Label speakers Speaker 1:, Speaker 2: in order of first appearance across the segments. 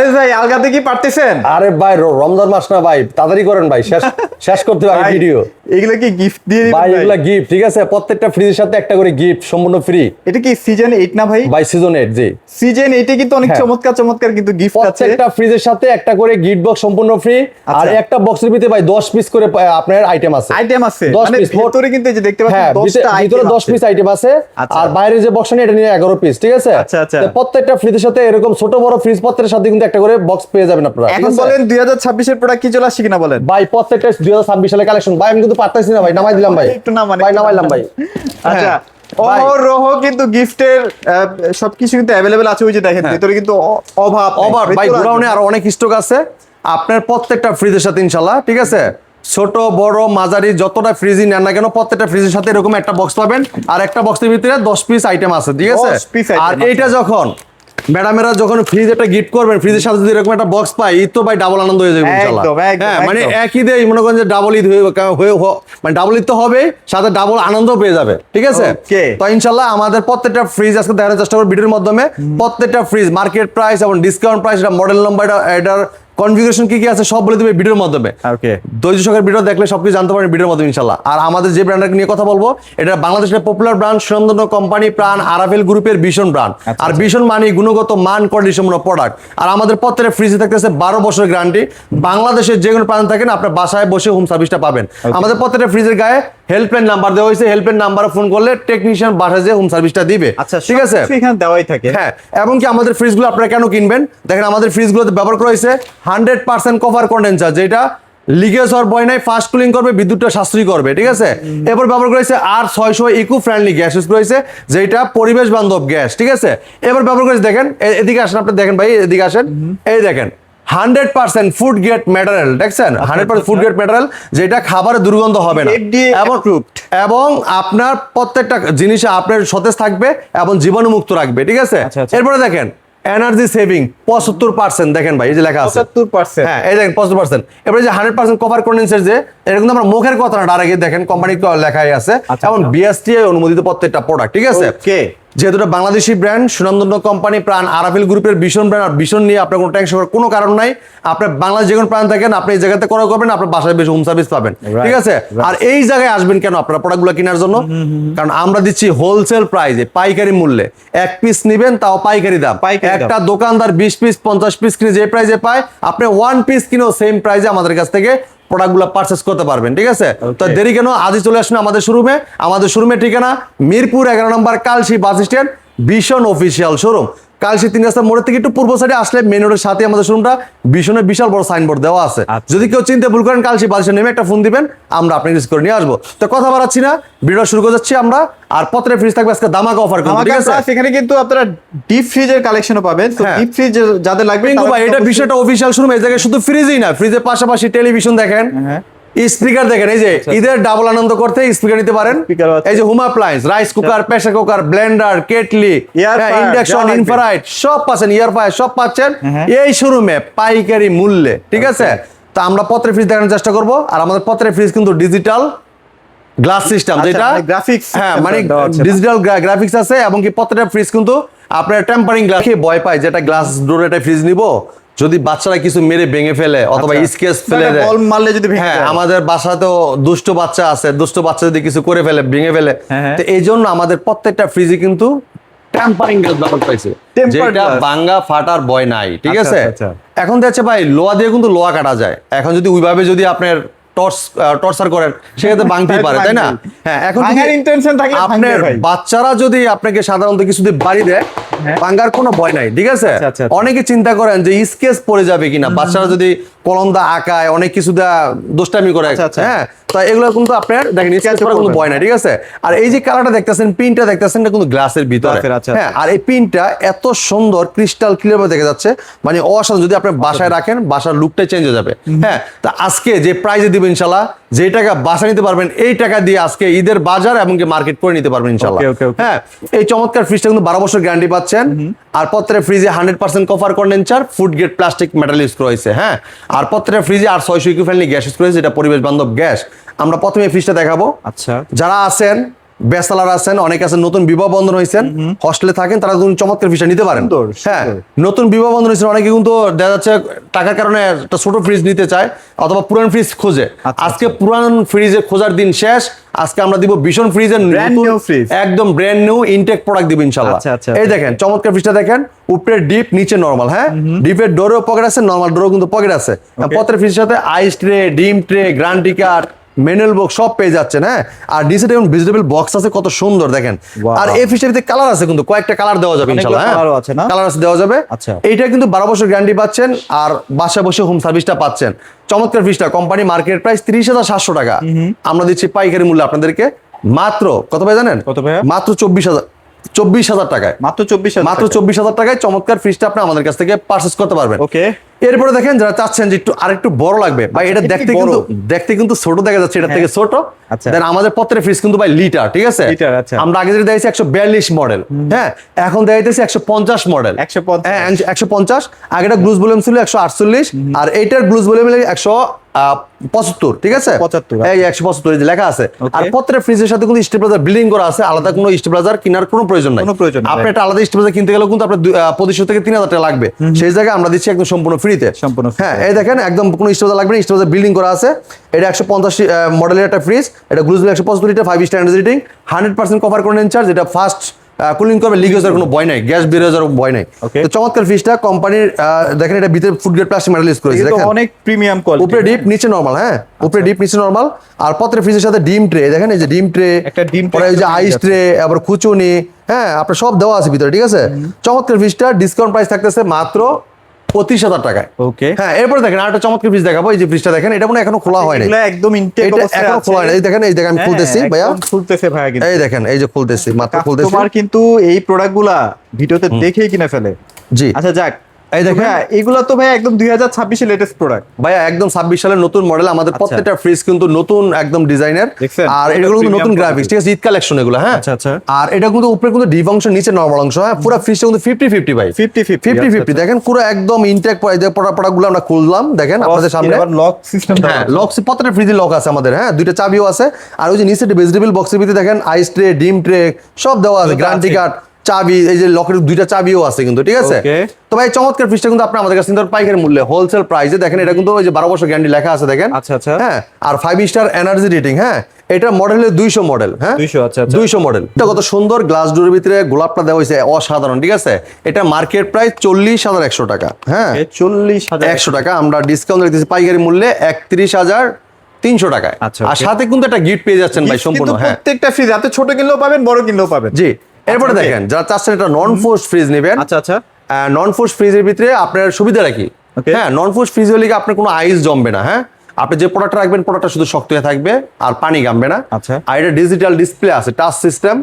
Speaker 1: ভাই আলগাতে কি পারতেছেন?
Speaker 2: আরে ভাই রমজান মাস না ভাই, তাড়াতাড়ি করেন ভাই, শেষ করতে হবে ভিডিও।
Speaker 1: এগুলো কি গিফট দিয়ে দিবেন
Speaker 2: ভাই? এগুলা গিফট, ঠিক আছে? প্রত্যেকটা ফ্রিজের সাথে একটা করে গিফট সম্পূর্ণ ফ্রি।
Speaker 1: এটা কি সিজন 8 না ভাই?
Speaker 2: ভাই সিজন 8, জি
Speaker 1: সিজন 8 এ কিন্তু অনেক চমৎকার চমৎকার কিন্তু গিফট আছে।
Speaker 2: প্রত্যেকটা ফ্রিজের সাথে একটা করে গিফট বক্স সম্পূর্ণ ফ্রি। আর একটা বক্সের ভিতরে ভাই 10 পিস করে আপনার আইটেম আছে। মানে
Speaker 1: ভিতরে কিন্তু এই যে দেখতে পাচ্ছেন 10টা আইটেম,
Speaker 2: ভিতরে 10 পিস আইটেম আছে। আর বাইরে যে বক্স নিয়ে এটা নিয়ে 11 পিস, ঠিক আছে? তো প্রত্যেকটা ফ্রিজের সাথে এরকম ছোট বড় ফ্রিজ প্রত্যেকটার সাথে কিন্তু একটা করে বক্স পেয়ে যাবেন আপনারা।
Speaker 1: এখন বলেন 2026 এর প্রোডাক্ট কি চলে আসছে কিনা বলেন
Speaker 2: ভাই। প্রত্যেকটা 2026 সালের কালেকশন ভাই, আমি কিন্তু পারতাছি না ভাই, নামাই দিলাম ভাই,
Speaker 1: একটু নামান,
Speaker 2: ভাই নামাইলাম ভাই।
Speaker 1: আচ্ছা রহ কিন্তু গিফটের সবকিছু কিন্তু अवेलेबल আছে। ওই যে দেখেন ভিতরে কিন্তু অভাব
Speaker 2: ভাই, গোডাউনে আরো অনেক স্টক আছে আপনার প্রত্যেকটা ফ্রিজের সাথে ইনশাআল্লাহ, ঠিক আছে? ছোট বড় মাঝারি যতটা ফ্রিজই নেন না কেন প্রত্যেকটা ফ্রিজের সাথে এরকম একটা বক্স পাবেন। আর একটা বক্সের ভিতরে 10 পিস আইটেম আছে, ঠিক আছে? আর এইটা যখন ম্যাডামেরা যখন ফ্রিজ একটা গিফট করবেন, ফ্রিজের সাথে যদি এরকম একটা বক্স পাই, ঈদ তো ভাই ডাবল আনন্দ হয়ে যাবে ইনশাআল্লাহ। হ্যাঁ, মানে একই দিয়ে মনে করেন যে ডাবল ঈদ মানে ডাবল ঈদ তো হবে, সাথে ডাবল আনন্দ পেয়ে যাবে, ঠিক আছে? তো ইনশাআল্লাহ আমাদের প্রত্যেকটা ফ্রিজ আজকে দেখানোর চেষ্টা করব ভিডিওর মাধ্যমে। প্রত্যেকটা ফ্রিজ মার্কেট প্রাইস এবং ডিসকাউন্ট প্রাইস, এটা মডেল নাম্বার, এটার কনফিগারেশন কি কি আছে সব বলে দিবে ভিডিওর মাধ্যমে। ধৈর্য সহকারে ভিডিও দেখলে সবকিছু জানতে পারবেন ভিডিওর মাধ্যমে ইনশাআল্লাহ। আর আমাদের যে ব্র্যান্ডটা নিয়ে কথা বলবো, এটা বাংলাদেশের পপুলার ব্র্যান্ড সুনন্দন কোম্পানি প্রাণ আরাফেল গ্রুপের ভীষণ ব্র্যান্ড। আর ভীষণ মানে গুণগত মান কোয়ালিটি সম্পন্ন প্রোডাক্ট। আর আমাদের প্রত্যেকটা ফ্রিজে থাকতেছে 12 বছরের গ্যারান্টি। বাংলাদেশের যে কোনো প্রান্ত থাকেন আপনার বাসায় বসে হোম সার্ভিসটা পাবেন। আমাদের প্রত্যেকটা ফ্রিজের গায়ে হেল্পলাইন নাম্বার দেওয়া হয়েছে, হেল্পলাইন নাম্বারে ফোন করলে টেকনিশিয়ান বাসায় যে হোম সার্ভিসটা দিবে, ঠিক আছে?
Speaker 1: এখানে দেওয়াই থাকে।
Speaker 2: হ্যাঁ, এবং কি আমাদের ফ্রিজগুলো আপনারা কেন কিনবেন দেখেন, আমাদের ফ্রিজগুলোতে ব্যবহার করা হয়েছে 100% কভার কন্ডেন্সার, যেটা লিকেজ হওয়ার ভয় নাই, ফাস্ট কুলিং করবে, বিদ্যুৎটা সাশ্রয়ী করবে, ঠিক আছে? এরপর ব্যবহার করেছে R600 eco friendly gas use করেছে, যেটা পরিবেশ বান্ধব গ্যাস, ঠিক আছে? এবার ব্যবহার করেছে দেখেন, এদিকে আসেন আপনি, দেখেন ভাই এদিকে আসেন, এই দেখেন 100% ফুড গ্রেড ম্যাটেরিয়াল, দেখছেন? 100% ফুড গ্রেড ম্যাটেরিয়াল, যেটা খাবারে দুর্গন্ধ হবে না এবং আপনার প্রত্যেকটা জিনিস আপনার সতেজ থাকবে এবং জীবাণুমুক্ত রাখবে, ঠিক আছে? এরপরে দেখেন এনার্জি সেভিং 75%, দেখেন ভাই এই যে লেখা আছে 75%। হ্যাঁ, এই দেখেন 75%। এবারে যে 100% কভার কন্ডেন্সার, যে এটা কিন্তু আমরা মুখের কথা না, ডাইরেক্ট দেখেন কোম্পানি লেখাই আছে এবং বিএসটিআই অনুমোদিত প্রত্যেকটা প্রোডাক্ট, ঠিক আছে? যেহেতু এটা বাংলাদেশি ব্র্যান্ড সুনন্দন কোম্পানি প্রাণ আরাফেল গ্রুপের ভীষণ ব্র্যান্ড। আর ভীষণ নিয়ে আপনার কোনো টেনশন করার কোনো কারণ নাই। আপনার বাংলাদেশ যে কোনো প্রান্ত থাকেন আপনি এই জায়গাতে ক্রয় করবেন, আপনার বাসায় বেশি হোম সার্ভিস পাবেন, ঠিক আছে? আর এই জায়গায় আসবেন কেন আপনারা প্রোডাক্টগুলো কেনার জন্য? কারণ আমরা দিচ্ছি হোলসেল প্রাইসে, পাইকারি মূল্যে। এক পিস নিবেন তাও পাইকারি দাম। একটা দোকানদার 20 পিস 50 পিস কিনে যে প্রাইসে পায়, আপনি 1 পিস কিনেও সেম প্রাইসে আমাদের কাছ থেকে প্রোডাক্টগুলো পারচেজ করতে পারবেন, ঠিক আছে? তো দেরি কেন, আজই চলে আসুন আমাদের শোরুমে। আমাদের শোরুমের ঠিকানা মিরপুর 11 নম্বর কালশি বাস স্ট্যান্ড, ভীষণ অফিসিয়াল শোরুম। কালশি 3 রাস্তা মোড়ের থেকে একটু পূর্ব সাইডে আসলে মেন রোডের সাথে আমাদের শোরুমটা, ভীষণের বিশাল বড় সাইনবোর্ড দেওয়া আছে। যদি কেউ চিনতে ভুল করেন, কালশি বাস স্ট্যান্ড নেমে একটা ফোন দিবেন, আমরা আপনাকে রিসিভ করে নিয়ে আসবো। তো কথা বাড়াচ্ছি না, ভিডিও শুরু করে যাচ্ছি আমরা। আর পত্রের ফ্রিজ থাকবে আজকে ধামাকা অফার করব, ঠিক আছে?
Speaker 1: এখানে কিন্তু আপনারা ডিপ ফ্রিজের কালেকশনও পাবেন। তো ডিপ ফ্রিজ যাদের লাগবে,
Speaker 2: ভাই এটা বিষয়টা অফিসিয়াল শোরুম। এই জায়গায় শুধু ফ্রিজই না, ফ্রিজের পাশাপাশি টেলিভিশন দেখেন, স্পিকার দেখেন, এই যে ঈদের ডাবল আনন্দ করতে স্পিকার নিতে পারেন। এই যে home appliance, rice cooker, pressure cooker, Blender, kettle, induction, infrared সব পাচ্ছেন, ইয়ার ফায়ার সব পাচ্ছেন এই শোরুমে পাইকারি মূল্যে, ঠিক আছে? তো আমরা পত্রের ফ্রিজ দেখানোর চেষ্টা করব। আর আমাদের পত্রের ফ্রিজ কিন্তু ডিজিটাল গ্লাস সিস্টেম, যেটা গ্রাফিক্স, হ্যাঁ মানে ডিজিটাল গ্রাফিক্স আছে। এবং কি পত্রের ফ্রিজ কিন্তু আপনার টেম্পারিং গ্লাস ভয় পায়, যেটা গ্লাস ডোর একটা ফ্রিজ নিব, যদি বাচ্চারা কিছু মেরে ভেঙে ফেলে অথবা স্কেচ ফেলে দেয়, বল মারলে যদি ভেঙে, হ্যাঁ আমাদের বাসাতেও দুষ্ট বাচ্চা আছে, দুষ্ট বাচ্চা যদি কিছু করে ফেলে ভেঙে ফেলে, তো এই জন্য আমাদের প্রত্যেকটা ফ্রিজে কিন্তু টেম্পারিং গ্লাস ব্যবহার পাইছে, যেটা ভাঙা ফাটার ভয় নাই, ঠিক আছে? এখন দেখছে ভাই লোহা দিয়ে কিন্তু লোহা কাটা যায়। এখন যদি ওইভাবে যদি আপনার টর্চার করেন, সেক্ষেত্রে ভাঙতেই পারে, তাই না? হ্যাঁ, এখন আপনার বাচ্চারা যদি আপনাকে সাধারণত কিছু দিয়ে বাড়ি দেয়, ভাঙার কোনো ভয় নাই, ঠিক আছে? অনেকে চিন্তা করেন যে স্কেচ পড়ে যাবে কিনা, বাচ্চারা যদি কলমদা আঁকায়, অনেক কিছু দুষ্টামি করে, হ্যাঁ, তো এগুলো কিন্তু আপনার দেখেন স্কেচ করার কোনো ভয় নাই, ঠিক আছে? আর এই যে কালারটা দেখতেছেন, পিনটা দেখতেছেন, এটা কিন্তু গ্লাসের ভিতরে, হ্যাঁ। আর এই পিনটা এত সুন্দর ক্রিস্টাল ক্লিয়ার ভাবে দেখা যাচ্ছে, মানে অসাধারণ। যদি আপনি বাসায় রাখেন, বাসার লুকটাই চেঞ্জ হয়ে যাবে, হ্যাঁ। তো আজকে যে প্রাইজে দিবেন ইনশাআল্লাহ, যে টাকা বাসা নিতে পারবেন, এই টাকা দিয়ে আজকে ঈদের বাজার এবং মার্কেট করে নিতে পারবেন ইনশাআল্লাহ, হ্যাঁ। এই চমৎকার ফ্রিজটা কিন্তু 12 বছর গ্যারান্টি পাচ্ছেন। আর প্রত্যেকটা ফ্রিজে 100% cover condenser, food grade plastic metal use করা হয়েছে, হ্যাঁ। আর প্রত্যেকটা ফ্রিজে R600 eco friendly gas use করা হয়েছে, এটা পরিবেশ বান্ধব গ্যাস। আমরা প্রথমে ফ্রিজটা দেখাবো। আচ্ছা, যারা আছেন ব্যাচেলর আছেন, অনেক আছেন নতুন বিবাহ বন্ধন হয়েছেন, হস্টেলে থাকেন, তারা কিন্তু চমৎকার ফ্রিজটা নিতে পারেন।
Speaker 1: সুন্দর,
Speaker 2: হ্যাঁ,
Speaker 1: সুন্দর।
Speaker 2: নতুন বিবাহ বন্ধন হয়েছেন, অনেকে কিন্তু দেখা যাচ্ছে টাকার কারণে একটা ছোট ফ্রিজ নিতে চায় অথবা পুরান ফ্রিজ খোঁজে। আজকে পুরান ফ্রিজে খোঁজার দিন শেষ। আজকে আমরা দিব ভীষণ ফ্রিজের
Speaker 1: Brand new fridge।
Speaker 2: একদম ব্র্যান্ড নিউ ইনটেক প্রোডাক্ট দিব ইনশাআল্লাহ।
Speaker 1: আচ্ছা, আচ্ছা,
Speaker 2: এই দেখেন চমৎকার ফ্রিজটা দেখেন, উপরে ডিপ নিচে নরমাল। হ্যাঁ, ডিপের ডোরেও পকেট আছে, নরমাল ডোরেও কিন্তু পকেট আছে। প্রত্যেক ফ্রিজের সাথে আইস ট্রে, ডিম tray, guarantee card, manual box সব পেয়ে যাচ্ছেন। হ্যাঁ, আর নিচে দেখুন ভেজিটেবল বক্স আছে, কত সুন্দর দেখেন।
Speaker 1: Wow।
Speaker 2: আর এই ফ্রিজের ভিতরে কালার আছে, কিন্তু কয়েকটা কালার দেওয়া যাবে ইনশাআল্লাহ। হ্যাঁ,
Speaker 1: কালারও আছে না?
Speaker 2: কালার আছে, দেওয়া যাবে।
Speaker 1: আচ্ছা।
Speaker 2: এইটা কিন্তু 12 বছর গ্যারান্টি পাচ্ছেন, আর বাসায় বসে হোম সার্ভিসটা পাচ্ছেন। চমৎকার ফ্রিজটা কোম্পানি মার্কেট প্রাইস 30,700 টাকা, আমরা দিচ্ছি পাইকারি মূল্যে আপনাদেরকে মাত্র কত ভাই জানেন?
Speaker 1: কত ভাইয়া?
Speaker 2: মাত্র 24,000 টাকায়।
Speaker 1: মাত্র 24,000
Speaker 2: মাত্র 24,000 টাকায় চমৎকার ফ্রিজটা আপনি আমাদের কাছ থেকে পারচেজ করতে পারবেন।
Speaker 1: ওকে।
Speaker 2: এরপরে দেখেন যারা চাচ্ছেন যে একটু আরেকটু বড় লাগবে ভাই, এটা
Speaker 1: একটু
Speaker 2: দেখতে কিন্তু ছোট দেখা যাচ্ছে, এটা থেকে ছোট।
Speaker 1: আচ্ছা।
Speaker 2: দেন আমাদের প্রত্যেকটা ফ্রিজ কিন্তু ভাই লিটার, ঠিক আছে?
Speaker 1: লিটার, আচ্ছা।
Speaker 2: আমরা আগে যেটা দেখেছি 142 মডেল, হ্যাঁ, এখন দেখাইতেছি 150 মডেল।
Speaker 1: 150।
Speaker 2: হ্যাঁ, 150। আগেটা গ্লুজ ভলিউম ছিল 148, আর এইটার গ্লুজ ভলিউম 175, ঠিক আছে?
Speaker 1: 75,
Speaker 2: এই 175 এই যে লেখা আছে।
Speaker 1: Okay।
Speaker 2: আর প্রত্যেকটা ফ্রিজের সাথে কিন্তু স্টেবিলাইজার বিল্ডিং করা আছে, আলাদা কোনো স্টেবিলাইজার কেনার কোনো প্রয়োজন নাই।
Speaker 1: কোনো প্রয়োজন নাই।
Speaker 2: আপনি একটা আলাদা স্টেবিলাইজার কিনতে গেলে কিন্তু আপনার 2500 থেকে 3000 টাকা লাগবে, সেই জায়গায় আমরা দিচ্ছি একদম সম্পূর্ণ ফ্রিতে।
Speaker 1: সম্পূর্ণ free।
Speaker 2: হ্যাঁ, এই দেখেন একদম কোনো স্টেবিলাইজার লাগবে না, স্টেবিলাইজার বিল্ডিং করা আছে। এটা 150 মডেলের একটা ফ্রিজ, এটা গ্লুজ 175 litre, 5 star energy rating, 100% cover condense charge, এটা ফাস্ট কুলিং করবে, লিকেজের কোনো ভয় নাই, গ্যাস বের হয়ে যাওয়ার ভয় নাই।
Speaker 1: Okay।
Speaker 2: তো চমৎকার ফ্রিজটা কোম্পানির দেখেন, এটা ভিতরে food grade plastic metal use করেছে
Speaker 1: এটা তো
Speaker 2: দেখেন।
Speaker 1: অনেক প্রিমিয়াম কোয়ালিটি।
Speaker 2: উপরে ডিপ নিচে নরমাল। হ্যাঁ, উপরে ডিপ নিচে নরমাল। আর প্রত্যেক ফ্রিজের সাথে ডিম ট্রে দেখেন, এই যে ডিম ট্রে,
Speaker 1: একটা ডিম
Speaker 2: পরে এই যে
Speaker 1: tray
Speaker 2: আইস ট্রে, আবার খুচুনি, হ্যাঁ, আপনার সব দেওয়া আছে ভিতরে, ঠিক আছে? চমৎকার ফ্রিজটা ডিসকাউন্ট প্রাইস থাকতেছে মাত্র 25,000 টাকায়।
Speaker 1: ওকে।
Speaker 2: হ্যাঁ, এরপর দেখেন আরেকটা চমৎকার ফ্রিজ দেখাবো। এই যে ফ্রিজটা দেখেন, এটা মনে হয় এখনো খোলা হয়নি,
Speaker 1: এগুলো একদম ইনটেক
Speaker 2: এটা
Speaker 1: অবস্থায়
Speaker 2: এখনো
Speaker 1: আছে।
Speaker 2: খোলা হয়নি। এই দেখেন, আমি
Speaker 1: হ্যাঁ,
Speaker 2: খুলতেছি ভাইয়া,
Speaker 1: একদম খুলতেছে ভাইয়া কিন্তু।
Speaker 2: এই দেখেন, এই যে খুলতেছি, মাত্র খুলতেছি।
Speaker 1: তোমার কিন্তু এই প্রোডাক্টগুলা ভিডিওতে দেখেই কিনে ফেলে।
Speaker 2: জি,
Speaker 1: আচ্ছা যাক,
Speaker 2: এই দেখেন।
Speaker 1: ভাইয়া এগুলা তো ভাইয়া একদম 2026 এর লেটেস্ট প্রোডাক্ট।
Speaker 2: ভাইয়া একদম 26 সালের নতুন মডেল, আমাদের প্রত্যেকটা ফ্রিজ কিন্তু নতুন একদম ডিজাইনের,
Speaker 1: দেখছেন?
Speaker 2: আর এগুলো কিন্তু নতুন
Speaker 1: Premium
Speaker 2: গ্রাফিক্স, ঠিক আছে? ঈদ কালেকশন এগুলো। হ্যাঁ,
Speaker 1: আচ্ছা, আচ্ছা।
Speaker 2: আর এটা কিন্তু উপরে কিন্তু ডিপ অংশ, নিচে নরমাল অংশ। হ্যাঁ, পুরো ফ্রিজটা কিন্তু 50-50 ভাই,
Speaker 1: 50-50,
Speaker 2: 50-50
Speaker 1: আচ্ছা,
Speaker 2: দেখেন, পুরো একদম ইনটেক প্রোডাক্টগুলো আমরা খুললাম, দেখেন আপনাদের সামনে।
Speaker 1: আবার লক সিস্টেম।
Speaker 2: হ্যাঁ, লক, প্রত্যেকটা ফ্রিজে লক আছে আমাদের। হ্যাঁ, দুইটা চাবিও আছে। আর ওই যে নিচে ভেজিটেবল বক্সের ভিতরে দেখেন আইস ট্রে, ডিম ট্রে সব দেওয়া আছে, গ্যারান্টি কার্ড, চাবি, এই যে লকের দুইটা চাবিও আছে কিন্তু, ঠিক আছে?
Speaker 1: Okay।
Speaker 2: তো ভাই চমৎকার ফ্রিজটা কিন্তু আপনি আমাদের কাছে কিন্তু পাইকারি মূল্যে হোলসেল প্রাইসে দেখেন, এটা কিন্তু ওই যে 12 বছর গ্যারান্টি লেখা আছে দেখেন।
Speaker 1: আচ্ছা, আচ্ছা।
Speaker 2: হ্যাঁ, আর 5 স্টার এনার্জি রেটিং। হ্যাঁ, এটা মডেল হলো 200 মডেল। হ্যাঁ,
Speaker 1: 200, আচ্ছা, আচ্ছা।
Speaker 2: 200 মডেল। এটা কত সুন্দর গ্লাস ডোরের ভিতরে গোলাপটা দেওয়া হয়েছে, অসাধারণ, ঠিক আছে? এটা মার্কেট প্রাইস 40,100 টাকা। হ্যাঁ,
Speaker 1: 40,000
Speaker 2: 100 টাকা আমরা ডিসকাউন্ট রেখেছি পাইকারি মূল্যে 31,300 টাকায়।
Speaker 1: আচ্ছা,
Speaker 2: আর
Speaker 1: okay।
Speaker 2: সাথে কিন্তু একটা গিফট পেয়ে যাচ্ছেন ভাই সম্পূর্ণ।
Speaker 1: কিন্তু
Speaker 2: হ্যাঁ,
Speaker 1: প্রত্যেকটা ফ্রিজ আপনি ছোট কিনলেও পাবেন, বড় কিনলেও পাবেন।
Speaker 2: জি। এরপরে
Speaker 1: আচ্ছা,
Speaker 2: দেখেন যারা চাচ্ছেন একটা নন ফোর্স ফ্রিজ নেবেন,
Speaker 1: আচ্ছা, আচ্ছা।
Speaker 2: নন ফোর্স ফ্রিজের ভিতরে আপনার সুবিধাটা কি?
Speaker 1: Okay।
Speaker 2: হ্যাঁ, নন ফোর্স ফ্রিজ হলে কি আপনার কোনো আইস জমবে না। হ্যাঁ, আপনি যে প্রোডাক্টটা রাখবেন প্রোডাক্টটা শুধু শক্ত হয়ে থাকবে আর পানি গামবে না।
Speaker 1: আচ্ছা।
Speaker 2: আর এটা ডিজিটাল ডিসপ্লে আছে, টাচ সিস্টেম,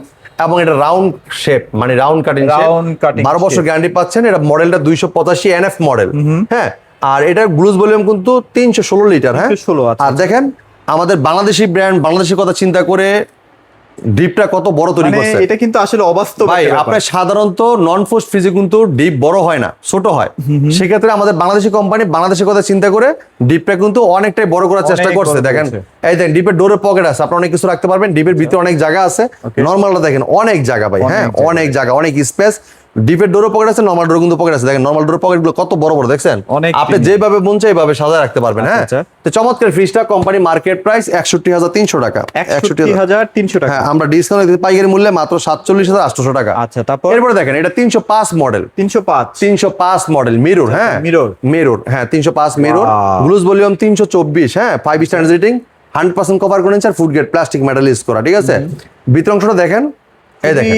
Speaker 2: এবং এটা রাউন্ড শেপ, মানে round cutting shape.
Speaker 1: Round cutting
Speaker 2: 12 বছর
Speaker 1: shape।
Speaker 2: গ্যারান্টি পাচ্ছেন। এটা মডেলটা 285 এনএফ মডেল। হ্যাঁ, আর এটা গ্লুজ ভলিউম কিন্তু 316 লিটার। হ্যাঁ,
Speaker 1: 316, আচ্ছা।
Speaker 2: আর দেখেন আমাদের বাংলাদেশি ব্র্যান্ড, বাংলাদেশের কথা চিন্তা করে ডিপটা কত বড় তৈরি
Speaker 1: মানে
Speaker 2: করছে
Speaker 1: এটা কিন্তু আসলে অবাস্তব
Speaker 2: ভাই।
Speaker 1: একটা ব্যাপার।
Speaker 2: আপনার সাধারণত নন ফোর্স ফ্রিজে কিন্তু ডিপ বড় হয় না, ছোট হয়। সেক্ষেত্রে আমাদের বাংলাদেশি কোম্পানি বাংলাদেশের কথা চিন্তা করে ডিপটা কিন্তু অনেকটাই বড় করার চেষ্টা
Speaker 1: অনেক
Speaker 2: করছে।
Speaker 1: বড়
Speaker 2: দেখেন,
Speaker 1: করেছে।
Speaker 2: এই দেখেন ডিপের ডোরের পকেট আছে, আপনি অনেক কিছু রাখতে পারবেন। ডিপের ভিতরে অনেক জায়গা আছে।
Speaker 1: Okay।
Speaker 2: নরমালটা দেখেন অনেক জায়গা ভাই। হ্যাঁ,
Speaker 1: জায়গা।
Speaker 2: অনেক জায়গা, অনেক স্পেস। ডিপের ডোরের পকেট আছে, নরমাল ডোর কিন্তু পকেট আছে। দেখেন নরমাল ডোরের পকেট গুলো কত বড় বড়, দেখছেন?
Speaker 1: অনেক
Speaker 2: আপনি
Speaker 1: premium।
Speaker 2: যেভাবে মন চাই এইভাবে সাজায় রাখতে পারবেন। হ্যাঁ,
Speaker 1: আচ্ছা।
Speaker 2: তো চমৎকার ফ্রিজটা কোম্পানি মার্কেট প্রাইস 61,300 টাকা।
Speaker 1: 61,300 টাকা।
Speaker 2: হ্যাঁ, আমরা ডিসকাউন্ট পাইকারি মূল্যে মাত্র 47,800 টাকা।
Speaker 1: আচ্ছা, তারপর
Speaker 2: এরপরে দেখেন এটা 305 মডেল।
Speaker 1: 305।
Speaker 2: 305 model mirror. হ্যাঁ,
Speaker 1: Mirror।
Speaker 2: মিরর। হ্যাঁ, 305 মিরর,
Speaker 1: Wow।
Speaker 2: গ্লুজ ভলিউম 324। হ্যাঁ, 5 স্টার রেটিং, 100% কভার করেন আর food grade plastic metal use করা, ঠিক আছে? ভিতর অংশটা দেখেন, এই দেখেন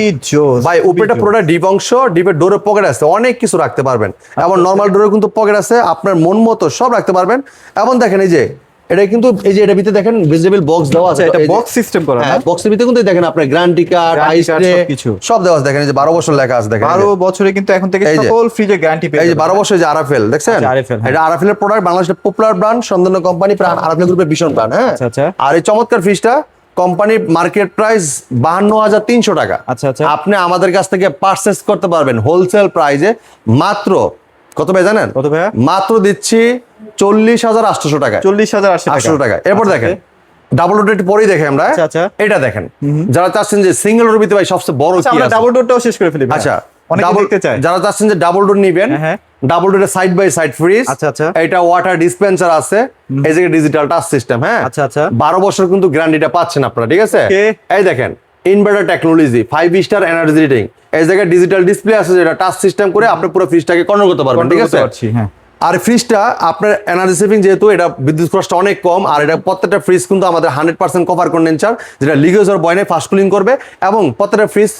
Speaker 2: ভাই, উপরেটা পুরোটা ডিপ অংশ, ডিপের ডোরের পকেট আছে, অনেক কিছু রাখতে পারবেন। এবং নরমাল ডোরের কিন্তু পকেট আছে, আপনার মন মতো সব রাখতে পারবেন। এবং দেখেন এই যে এটা কিন্তু, এই যে এটা ভিতরে দেখেন ভেজিটেবল বক্স দেওয়া আছে।
Speaker 1: এটা
Speaker 2: এই যে-
Speaker 1: বক্স সিস্টেম করা না?
Speaker 2: হ্যাঁ, বক্সের ভিতরে কিন্তু দেখেন আপনার গ্যারান্টি কার্ড,
Speaker 1: Guarantee
Speaker 2: আইস
Speaker 1: card
Speaker 2: ট্রে
Speaker 1: সবকিছু।
Speaker 2: সব দেওয়া আছে। দেখেন এই যে 12 বছর লেখা আছে, দেখেন এই যে।
Speaker 1: 12 বছরে কিন্তু এখন থেকে
Speaker 2: এই যে।
Speaker 1: সকল ফ্রিজে গ্যারান্টি পেয়ে
Speaker 2: এই যে
Speaker 1: যাবেন।
Speaker 2: 12 বছর যে আরএফএল দেখছেন?
Speaker 1: আচ্ছা, RFL, হ্যাঁ।
Speaker 2: এটা আরএফএল এর প্রোডাক্ট, বাংলাদেশের পপুলার ব্র্যান্ড, সন্ধান কোম্পানি, আরএফএল গ্রুপের ভীষণ ব্র্যান্ড। হ্যাঁ,
Speaker 1: আচ্ছা, আচ্ছা।
Speaker 2: আর এই চমৎকার ফ্রিজটা কোম্পানির মার্কেট প্রাইস 52,300 টাকা।
Speaker 1: আচ্ছা, আচ্ছা।
Speaker 2: আপনি আমাদের কাছ থেকে পারচেজ করতে পারবেন হোলসেল প্রাইসে মাত্র কত ভাই জানেন?
Speaker 1: কত ভাইয়া?
Speaker 2: মাত্র দিচ্ছি 40,800 টাকা।
Speaker 1: 40,800
Speaker 2: 800 টাকা। এরপর
Speaker 1: আচ্ছা,
Speaker 2: দেখেন ডাবল ডোর একটু পরেই দেখে আমরা।
Speaker 1: আচ্ছা, আচ্ছা।
Speaker 2: এটা দেখেন, যারা চাচ্ছেন যে সিঙ্গেল ডোর ভিতরে ভাই সবচেয়ে বড়
Speaker 1: আচ্ছা,
Speaker 2: কি
Speaker 1: আমরা
Speaker 2: আছে,
Speaker 1: ডাবল ডোরটাও শেষ করে ফেলি ভাই।
Speaker 2: আচ্ছা
Speaker 1: অনেকে
Speaker 2: ডাবল
Speaker 1: দেখতে চায়।
Speaker 2: যারা চাচ্ছেন যে ডাবল ডোর নিবেন,
Speaker 1: হ্যাঁ।
Speaker 2: ডাবল ডোরে সাইড বাই সাইড ফ্রিজ,
Speaker 1: আচ্ছা, আচ্ছা।
Speaker 2: এটা ওয়াটার ডিসপেন্সার আছে, এই যে ডিজিটাল টাচ সিস্টেম, হ্যাঁ
Speaker 1: আচ্ছা, আচ্ছা।
Speaker 2: 12 বছর কিন্তু গ্যারান্টিটা পাচ্ছেন আপনারা, ঠিক আছে।
Speaker 1: Okay.
Speaker 2: এই দেখেন inverter technology, 5 star energy rating, এই জায়গায় ডিজিটাল ডিসপ্লে আছে যেটা টাচ সিস্টেম করে আপনি পুরো ফ্রিজটাকে কন্ট্রোল করতে পারবেন, ঠিক আছে।
Speaker 1: হ্যাঁ।
Speaker 2: আর ফ্রিজটা আপনার এনার্জি সেভিং, যেহেতু এটা বিদ্যুৎ খরচটা অনেক কম, আর এটা প্রত্যেকটা ফ্রিজ কিন্তু আমাদের 100% কভার কন্ডেন্সার, যেটা লিকেজ আর বয় নাই, ফাস্ট কুলিং করবে, এবং প্রত্যেকটা ফ্রিজ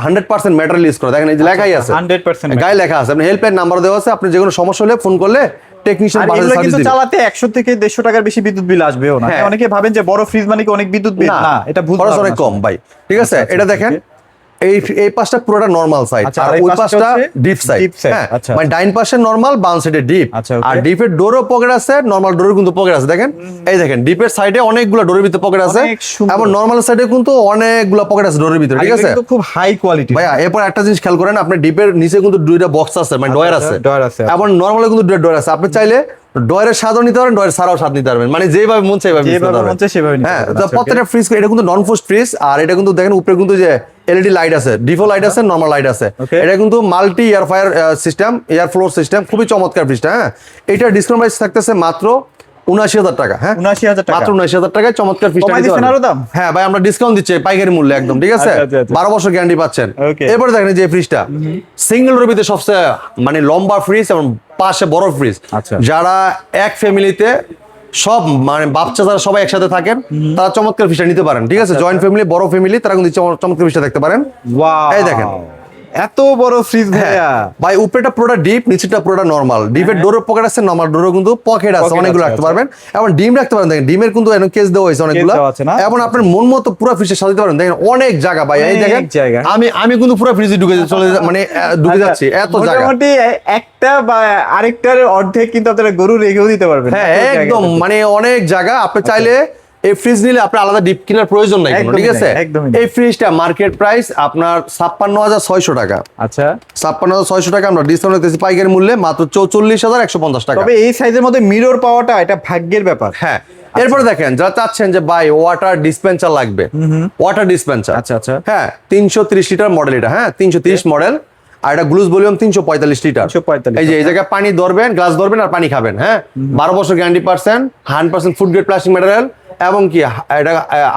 Speaker 2: 100% ম্যাটেরিয়াল ইউজ করে। দেখেন এই যে লেখাই আছে,
Speaker 1: 100%
Speaker 2: গায়ে লেখা আছে, আপনি হেল্পলাইন নাম্বার দেওয়া আছে, আপনি যে কোনো সমস্যা হলে ফোন করলে টেকনিশিয়ান
Speaker 1: আর
Speaker 2: বাসে
Speaker 1: এগুলো
Speaker 2: সার্ভিস
Speaker 1: কিন্তু
Speaker 2: দিবে।
Speaker 1: চালাতে 100 থেকে 150 টাকার বেশি বিদ্যুৎ বিল আসবেও না।
Speaker 2: হ্যাঁ।
Speaker 1: অনেকে ভাবেন যে বড় ফ্রিজ মানে কি অনেক বিদ্যুৎ বিল, না, এটা ভুল
Speaker 2: খরচ
Speaker 1: ধারণা
Speaker 2: অনেক কম ভাই, ঠিক আছে।
Speaker 1: আচ্ছা,
Speaker 2: এটা দেখেন এই পাশটা পুরোটা নরমাল সাইড,
Speaker 1: আচ্ছা,
Speaker 2: আর
Speaker 1: আর এই
Speaker 2: ওই
Speaker 1: পাশটা
Speaker 2: পাশটা
Speaker 1: হচ্ছে
Speaker 2: ডিপ সাইড,
Speaker 1: deep side,
Speaker 2: হ্যাঁ
Speaker 1: আচ্ছা,
Speaker 2: মানে ডাইন পাশে নরমাল, বাম সাইডে ডিপ।
Speaker 1: আচ্ছা, okay.
Speaker 2: আর ডিপের ডোরও পকেট আছে, নরমাল ডোরের কিন্তু পকেট আছে, দেখেন এই দেখেন ডিপের সাইডে অনেকগুলো ডোরের ভিতরে পকেট আছে,
Speaker 1: অনেক সুন্দর।
Speaker 2: এবং নরমাল সাইডে কিন্তু অনেকগুলো পকেট আছে ডোরের ভিতরে,
Speaker 1: আর
Speaker 2: ঠিক
Speaker 1: এগুলো
Speaker 2: আছে
Speaker 1: কিন্তু খুব হাই কোয়ালিটি।
Speaker 2: ভাইয়া। এরপর একটা জিনিস খেয়াল করেন, আপনি ডিপের নিচে কিন্তু দুইটা বক্স আছে, মানে ডয়ার
Speaker 1: আচ্ছা,
Speaker 2: আছে,
Speaker 1: ডয়ার আছে, আচ্ছা।
Speaker 2: এবং নরমালে কিন্তু দুইটা ডয়ার আছে। আপনি চাইলে ডয়ারের স্বাদও নিতে পারেন, ডয়ারের ছাড়াও স্বাদ নিতে পারবেন, মানে যেভাবে মন চাই সেভাবে
Speaker 1: যেভাবে মন চায় সেভাবে নিতে
Speaker 2: হ্যাঁ।
Speaker 1: পারবেন।
Speaker 2: তো
Speaker 1: আচ্ছা,
Speaker 2: প্রত্যেকটা ফ্রিজ, এটা কিন্তু নন ফোস্ট ফ্রিজ, আর এটা কিন্তু দেখেন উপরে কিন্তু যে এলইডি লাইট আছে, ডিফল্ট লাইট আছে, নরমাল লাইট আছে।
Speaker 1: Okay.
Speaker 2: এটা কিন্তু multi air fire system, air floor system, খুবই চমৎকার ফ্রিজটা, হ্যাঁ। এটা ডিসকাউন্ট প্রাইস থাকতেছে মাত্র 79,000 টাকা, হ্যাঁ
Speaker 1: 79,000 টাকা।
Speaker 2: মাত্র 79,000 টাকায় চমৎকার ফ্রিজটা
Speaker 1: কমাই
Speaker 2: নিতে
Speaker 1: দিচ্ছেন
Speaker 2: পারবেন।
Speaker 1: আরো দাম?
Speaker 2: হ্যাঁ ভাই, আমরা ডিসকাউন্ট দিচ্ছি পাইকারি মূল্যে একদম, ঠিক আছে।
Speaker 1: আচ্ছা, আচ্ছা, আচ্ছা।
Speaker 2: 12 বছর গ্যারান্টি পাচ্ছেন।
Speaker 1: Okay.
Speaker 2: এরপরে দেখেন এই যে ফ্রিজটা সিঙ্গেল রোর ভিতরে সবচেয়ে মানে লম্বা ফ্রিজ, এবং পাশে বড় ফ্রিজ।
Speaker 1: আচ্ছা।
Speaker 2: যারা এক ফ্যামিলিতে সব মানে বাচ্চা যারা সবাই একসাথে থাকেন, তারা চমৎকার ফ্রিজটা নিতে পারেন, ঠিক আছে। জয়েন্ট ফ্যামিলি, বড় ফ্যামিলি, তারা কিন্তু চমৎকার ফ্রিজটা দেখতে পারেন।
Speaker 1: ওয়াও,
Speaker 2: এই দেখেন।
Speaker 1: এত বড় ফ্রিজ ভাইয়া।
Speaker 2: ভাই উপরেটা পুরোটা ডিপ, নিচেটা পুরোটা নরমাল। ডিপের ডোরের পকেট আছে, নরমাল ডোরের কিন্তু পকেট আছে,
Speaker 1: Pocket
Speaker 2: অনেকগুলো
Speaker 1: আছে,
Speaker 2: রাখতে
Speaker 1: আচ্ছা।
Speaker 2: পারবেন, এবং ডিম রাখতে পারেন। দেখেন ডিমের কিন্তু এরকম কেস দেওয়া হয়েছে অনেকগুলো,
Speaker 1: দেওয়া আছে না?
Speaker 2: এবং আপনার মন মতো পুরো ফ্রিজে সাজাতে পারেন। দেখেন অনেক জায়গা ভাই, এই
Speaker 1: অনেক
Speaker 2: দেখেন
Speaker 1: জায়গা।
Speaker 2: আমি কিন্তু পুরো ফ্রিজে ঢুকে চলে মানে ঢুকে যাচ্ছি, এত জায়গা।
Speaker 1: মোটামুটি একটা বা আরেকটার অর্ধেক কিন্তু আপনারা গরু রেখেও দিতে পারবেন।
Speaker 2: হ্যাঁ
Speaker 1: এত জায়গা
Speaker 2: একদম,
Speaker 1: আছে।
Speaker 2: মানে অনেক জায়গা। আপনি চাইলে এই ফ্রিজ নিলে আপনার আলাদা ডিপ কেনার প্রয়োজন নাই কোনো,
Speaker 1: একদমই
Speaker 2: ঠিক আছে।
Speaker 1: নাই, একদমই নাই।
Speaker 2: এই ফ্রিজটা মার্কেট প্রাইস আপনার 56,600 টাকা,
Speaker 1: আচ্ছা।
Speaker 2: 56,600 টাকা। আমরা ডিসকাউন্ট দিতেছি পাইকারি মূল্যে মাত্র 44,150 টাকা।
Speaker 1: তবে এই সাইজের মধ্যে মিরর পাওয়াটা এটা ভাগ্যের ব্যাপার।
Speaker 2: হ্যাঁ। এরপরে দেখেন যারা চাচ্ছেন যে ভাই ওয়াটার ডিসপেন্সার লাগবে, ওয়াটার ডিসপেন্সার,
Speaker 1: আচ্ছা, আচ্ছা।
Speaker 2: হ্যাঁ 330 লিটার মডেল এটা, হ্যাঁ 330 মডেল, আর এটা গ্লুজ ভলিউম 345 লিটার।
Speaker 1: 345,
Speaker 2: এই যে এই জায়গায় পানি ধরবেন, গ্লাস ধরবেন আর পানি খাবেন, হ্যাঁ 12 বছর গ্যারান্টি পাচ্ছেন, 100% ফুড গ্রেড প্লাস্টিক ম্যাটেরিয়াল, এবং কি এটা